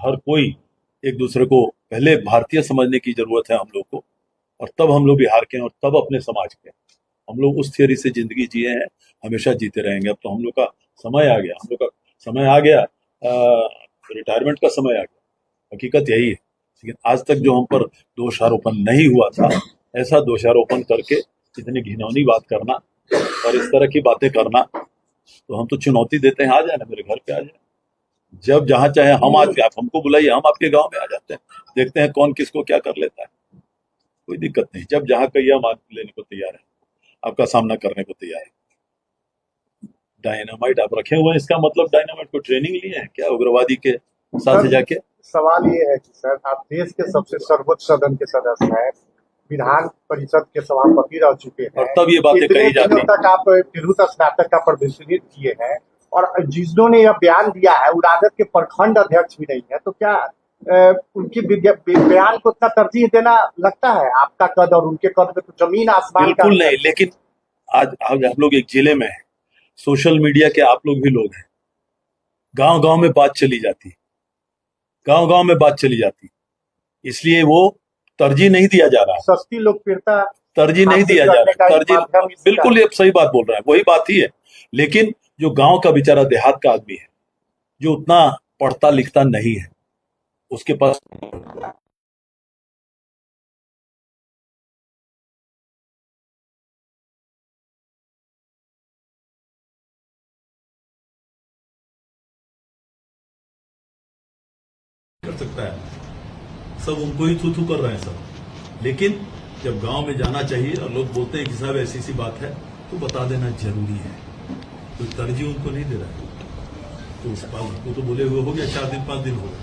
हर कोई एक दूसरे को पहले भारतीय समझने की जरूरत है हम लोग को, और तब हम लोग बिहार के हैं और तब अपने समाज के हैं। हम लोग उस थियरी से जिंदगी जिए हैं, हमेशा जीते रहेंगे। अब तो हम लोग का समय आ गया, हम लोग का समय आ गया, रिटायरमेंट का समय आ गया। हकीकत यही है। लेकिन आज तक जो हम पर दोषारोपण नहीं हुआ था, ऐसा दोषारोपण करके इतनी घिनौनी बात करना और इस तरह की बातें करना, तो हम तो चुनौती देते हैं, आ जाए ना मेरे घर पे, आ जाए, जब जहां चाहे हम आज, आप हमको बुलाइए, हम आपके गांव में आ जाते हैं, देखते हैं कौन किसको क्या कर लेता है। कोई दिक्कत नहीं, जब जहां कहिए हम लेने को तैयार है, आपका सामना करने को तैयार है। डायनामाइट आप रखे हुए हैं, इसका मतलब डायनामाइट को ट्रेनिंग लिए हैं क्या उग्रवादी के साथ जाके? सवाल ये है कि सर, आप देश के सबसे सर्वोच्च सदन के सदस्य हैं, विधान परिषद के सभापति रह चुके हैं, और तब ये बातें इतने कही जाती दिनों तक आप विद्युत स्नातक का प्रतिनिधित्व किए हैं, और जिन्होंने यह बयान दिया है वो राजद के प्रखंड अध्यक्ष भी नहीं है, तो क्या उनकी बयान को इतना तरजीह देना लगता है? आपका कद और उनके कद में तो जमीन आसमान का बिल्कुल नहीं, लेकिन आज हम लोग एक जिले में हैं, सोशल मीडिया के आप लोग भी लोग हैं, गांव गांव में बात चली जाती, गांव गांव में बात चली जाती, इसलिए वो तरजीह नहीं दिया जा रहा है। सस्ती लोकप्रियता तरजीह नहीं दिया जा रहा है, तरजीह बिल्कुल ये सही बात बोल रहा है, वही बात ही है। लेकिन जो गांव का बेचारा देहात का आदमी है, जो उतना पढ़ता लिखता नहीं है, उसके पास कर सकता है, सब उनको ही थू थू कर रहे हैं सब। लेकिन जब गांव में जाना चाहिए और लोग बोलते हैं कि साहब ऐसी सी बात है, तो बता देना जरूरी है। कोई तरजीह उनको नहीं दे रहा है, तो उस बात को तो बोले हुए हो गया 4 दिन 5 दिन हो गए,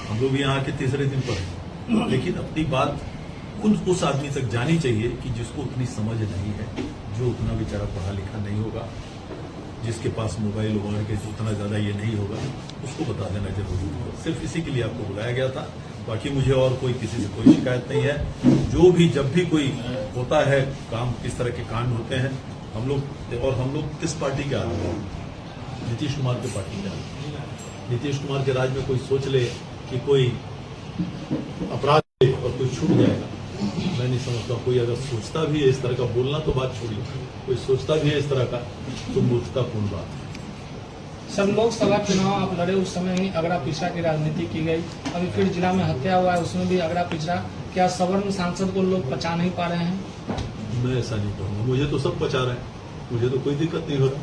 हम लोग यहाँ के तीसरे दिन पर हैं। लेकिन अपनी बात उस आदमी तक जानी चाहिए कि जिसको उतनी समझ नहीं है, जो उतना बेचारा पढ़ा लिखा नहीं होगा, जिसके पास मोबाइल वगैरह के उतना ज्यादा ये नहीं होगा, उसको बता देना जरूरी है। सिर्फ इसी के लिए आपको बुलाया गया था, बाकी मुझे और कोई किसी से कोई शिकायत नहीं है। जो भी जब भी कोई होता है काम, किस तरह के कांड होते हैं, हम लोग किस पार्टी के आदमी हैं? नीतीश कुमार के पार्टी के आदमी। नीतीश कुमार के राज में कोई सोच ले कि कोई अपराध ले और कोई छूट जाएगा, मैं नहीं समझता। कोई अगर सोचता भी है इस तरह का, बोलना तो बात छोड़िए, कोई सोचता भी है इस तरह का, तो मूर्खतापूर्ण बात है। सब लोकसभा चुनाव आप लड़े, उस समय ही अगड़ा पिछड़ा की राजनीति की गई, अभी फिर जिला में हत्या हुआ है, उसमें भी अगड़ा पिछड़ा। क्या सवर्ण सांसद को लोग पचा नहीं पा रहे हैं? मैं ऐसा नहीं कहूँगा, मुझे तो सब पचा रहे हैं, मुझे तो कोई दिक्कत नहीं हो रहा।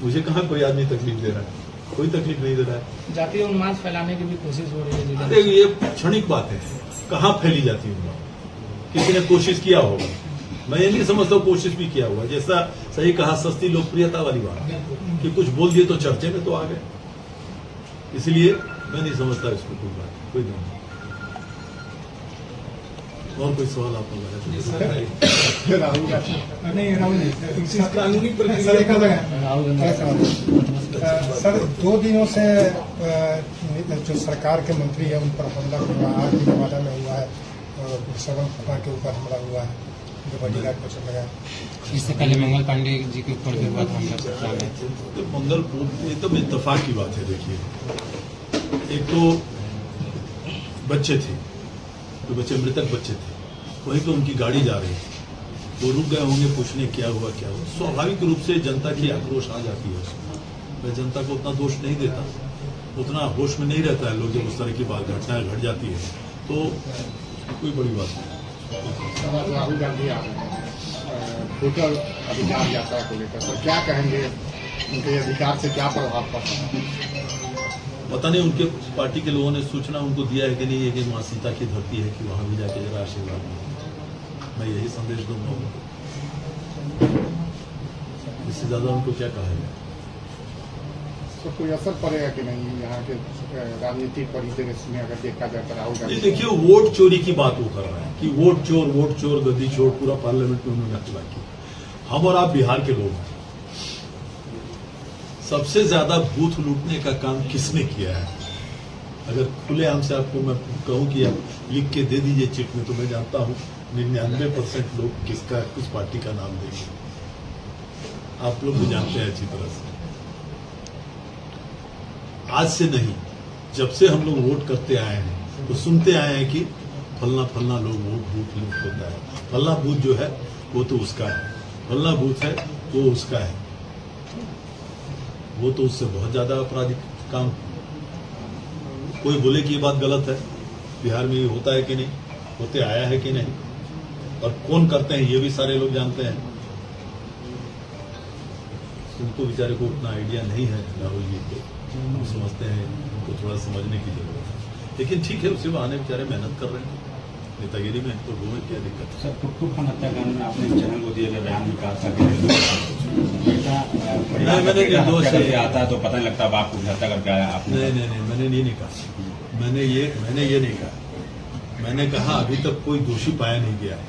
मुझे कहाँ कोई आदमी तकलीफ दे रहा है, कोई तकलीफ नहीं दे रहा है। जातीय उन्माद फैलाने की भी कोशिश हो रही है। अरे ये क्षणिक बात है, कहाँ फैली जाती है? किसी ने कोशिश किया होगा, मैं ये नहीं समझता कोशिश भी किया हुआ। जैसा सही कहा, सस्ती लोकप्रियता वाली बात कि कुछ बोल दिए तो चर्चे में तो आ गए, इसलिए मैं नहीं समझता इसको कोई बात, कोई नहीं। और कोई सवाल आप सर 2 दिनों से जो सरकार के मंत्री है उन पर हमला हुआ, आज भी नवादा में हुआ है, श्रवण कुमार के ऊपर हमला हुआ है, जो बॉडीगार्ड को चल गया। इससे पहले मंगल पांडे जी के ऊपर भी हुआ था हमला। मंगल एकदम इत्तेफाक की बात है। देखिए, एक तो बच्चे थे, तो बच्चे मृतक बच्चे थे, वहीं पे उनकी गाड़ी जा रही थी, वो रुक गए होंगे पूछने क्या हुआ क्या हुआ। स्वाभाविक रूप से जनता की आक्रोश आ जाती है उसमें। मैं जनता को उतना दोष नहीं देता, उतना होश में नहीं रहता है लोग जब उस तरह की बात घटनाएं घट जाती है, तो कोई बड़ी बात नहीं। राहुल गांधी वोटर अधिकार यात्रा को लेकर सर क्या कहेंगे? उनके अधिकार से क्या प्रभाव पड़ता है? पता नहीं उनके पार्टी के लोगों ने सूचना उनको दिया है कि नहीं, है कि माँ सीता की धरती है, कि वहां भी जाके जरा आशीर्वाद लें। मैं यही संदेश दूंगा, इससे ज्यादा उनको क्या कहा है। तो कोई असर पड़ेगा कि नहीं यहाँ के राजनीतिक परिदृश्य में अगर देखा जाए तो राहुल गांधी? देखिए, वोट चोरी की बात वो कर रहा है कि वोट चोर गद्दी चोर, पूरा पार्लियामेंट में उन्होंने हत्या की। हम और आप बिहार के लोग हैं, सबसे ज्यादा बूथ लूटने का काम किसने किया है? अगर खुलेआम से आपको मैं कहूं कि आप लिख के दे दीजिए चिट में, तो मैं जानता हूं 99% लोग किस पार्टी का नाम देंगे। आप लोग भी जानते हैं अच्छी तरह से। आज से नहीं, जब से हम लोग वोट करते आए हैं तो सुनते आए हैं कि फलना फलना लोग वोट बूथ लूट होता है, फलना बूथ जो है वो तो उसका है, फलना बूथ है वो उसका है। वो तो उससे बहुत ज्यादा आपराधिक काम। कोई बोले कि ये बात गलत है, बिहार में ये होता है कि नहीं, होते आया है कि नहीं, और कौन करते हैं ये भी सारे लोग जानते हैं। उनको बेचारे को उतना आइडिया नहीं है राहुल जी को, हम समझते हैं उनको थोड़ा समझने की जरूरत है। लेकिन ठीक है, उसी बहाने बेचारे मेहनत कर रहे हैं नेतागिरी में, तो वो क्या दिक्कत है। सर, टुकटुक खान हत्याकांड में आपने चैनल को दिए गए बयान में कहा था कि बेटा मैंने निर्दोष हत्या करके आता है तो पता नहीं लगता बाप को हत्या करके आया आपने। नहीं, मैंने ये नहीं कहा। मैंने ये नहीं कहा। मैंने कहा अभी तक कोई दोषी पाया नहीं गया है,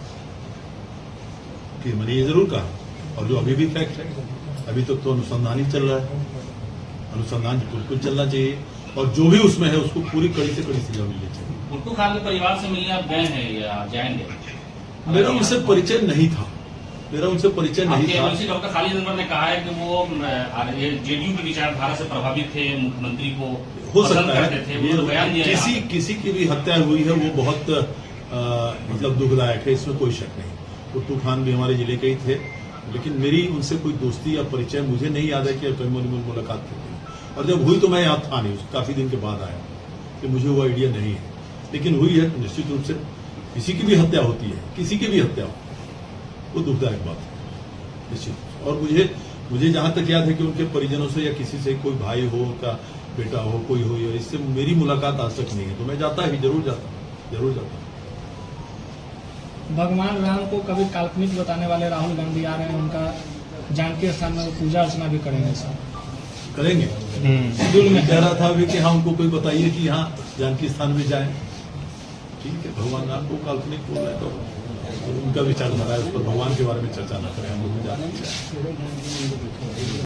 कि मैंने ये जरूर कहा, और जो अभी भी फैक्ट है, अभी तक तो अनुसंधान ही चल रहा है। अनुसंधान बिल्कुल चलना चाहिए, और जो भी उसमें है उसको पूरी कड़ी से कड़ी सजा मिलनी चाहिए। गुट्टू खान के परिवार से मिलने आप गए हैं या जाएंगे? मेरा उनसे परिचय नहीं था, डॉक्टर खालिद अनवर ने कहा है कि वो जेडीयू की विचारधारा से प्रभावित थे, मुख्यमंत्री को हो पसंद सकता करते थे, वो तो बयान है। दिया किसी की भी हत्या हुई है वो बहुत मतलब दुखदायक है, इसमें कोई शक नहीं। गुट्टू खान भी हमारे जिले के ही थे, लेकिन मेरी उनसे कोई दोस्ती या परिचय मुझे नहीं याद है कि कहीं मुलाकात थी, और जब हुई तो मैं याद था नहीं, काफी दिन के बाद आया, कि मुझे वो आइडिया नहीं है। लेकिन हुई है तो निश्चित रूप से किसी की भी हत्या होती है, किसी की भी हत्या हो, वो दुखदायक बात है निश्चित। और मुझे जहां तक याद है कि उनके परिजनों से या किसी से, कोई भाई हो का बेटा हो, कोई हो, या इससे मेरी मुलाकात आज तक नहीं है। तो मैं जाता ही जरूर जाता। भगवान राम को कभी काल्पनिक बताने वाले राहुल गांधी आ रहे हैं, उनका जानकी स्थान में पूजा अर्चना भी करेंगे सर? करेंगे। शेड्यूल में कह रहा था अभी कि हाँ उनको कोई बताइए कि हाँ जानकी स्थान में जाएं। ठीक है, भगवान राम को काल्पनिक बोल रहे तो उनका विचारधारा है, उस पर भगवान के बारे में चर्चा न करें, हम लोग जानते हैं।